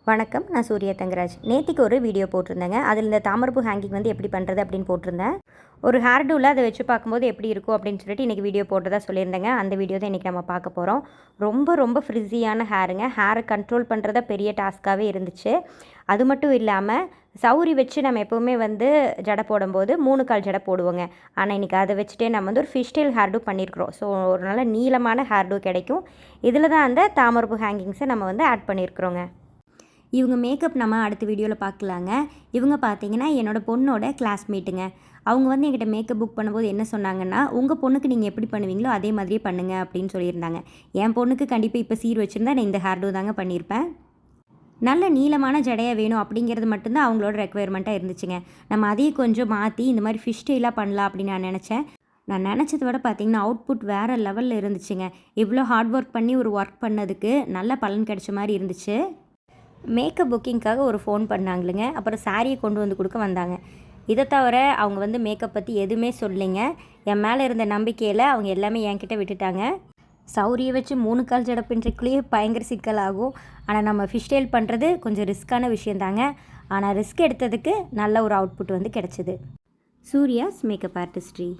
வணக்கம், நான் சூர்யா தங்கராஜ். நேத்திக்கு ஒரு வீடியோ போட்டிருந்தேங்க. அதில் இந்த தாமரைப்பூ ஹேங்கிங் வந்து எப்படி பண்ணுறது அப்படின்னு போட்டிருந்தேன். ஒரு ஹேர் டூவில் அதை வச்சு பார்க்கும்போது எப்படி இருக்கும் அப்படின்னு சொல்லிட்டு இன்றைக்கி வீடியோ போட்டதாக சொல்லியிருந்தேங்க. அந்த வீடியோ தான் இன்றைக்கி நம்ம பார்க்க போகிறோம். ரொம்ப ஃப்ரிஸியான ஹேருங்க. ஹேரை கண்ட்ரோல் பண்ணுறத பெரிய டாஸ்க்காகவே இருந்துச்சு. அது மட்டும் இல்லாமல் சௌரி வச்சு நம்ம எப்போவுமே வந்து ஜடை போடும்போது 3 கால் ஜடை போடுவோங்க. ஆனால் இன்றைக்கி அதை வச்சுட்டே நம்ம வந்து ஒரு ஃபிஷ்டெயில் ஹேர் டூ பண்ணியிருக்கிறோம். ஸோ ஒரு நல்ல நீளமான ஹேர் டூ கிடைக்கும். இதில் தான் அந்த தாமரைப்பூ ஹேங்கிங்ஸை நம்ம வந்து ஆட் பண்ணியிருக்கிறோங்க. இவங்க மேக்கப் நம்ம அடுத்த வீடியோவில் பார்க்கலாங்க. இவங்க பார்த்தீங்கன்னா என்னோடய பொண்ணோட கிளாஸ்மேட்டுங்க. அவங்க வந்து என்கிட்ட மேக்கப் புக் பண்ணும்போது என்ன சொன்னாங்கன்னா, உங்கள் பொண்ணுக்கு நீங்கள் எப்படி பண்ணுவீங்களோ அதே மாதிரியே பண்ணுங்கள் அப்படின்னு சொல்லியிருந்தாங்க. என் பொண்ணுக்கு கண்டிப்பாக இப்போ சீர் வச்சுருந்தா நான் இந்த ஹேர் டூ தாங்க பண்ணியிருப்பேன். நல்ல நீளமான ஜடையாக வேணும் அப்படிங்கிறது மட்டும்தான் அவங்களோட ரெக்குவயர்மெண்ட்டாக இருந்துச்சுங்க. நம்ம அதையும் கொஞ்சம் மாற்றி இந்த மாதிரி ஃபிஷ் டெயிலாக பண்ணலாம் அப்படின்னு நான் நினச்சேன். நான் நினச்சதை விட பார்த்திங்கன்னா அவுட்புட் வேறு லெவலில் இருந்துச்சுங்க. இவ்வளோ ஹார்ட் ஒர்க் பண்ணி ஒரு ஒர்க் பண்ணதுக்கு நல்ல பலன் கிடைச்ச மாதிரி இருந்துச்சு. மேக்கப் புக்கிங்க்காக ஒரு ஃபோன் பண்ணாங்களுங்க. அப்புறம் சாரியை கொண்டு வந்து கொடுக்க வந்தாங்க. இதை தவிர அவங்க வந்து மேக்கப் பற்றி எதுவுமே சொல்லிங்க. என் மேலே இருந்த நம்பிக்கையில் அவங்க எல்லாமே என்கிட்ட விட்டுட்டாங்க. சௌரியை வச்சு 3 கால் ஜடை பின்னுறதுக்குள்ளேயே பயங்கர சிக்கலாகும். ஆனால் நம்ம ஃபிஷ் டெயில் பண்ணுறது கொஞ்சம் ரிஸ்க்கான விஷயந்தாங்க. ஆனால் ரிஸ்க் எடுத்ததுக்கு நல்ல ஒரு அவுட்புட் வந்து கிடச்சிது. Surya's makeup artistry.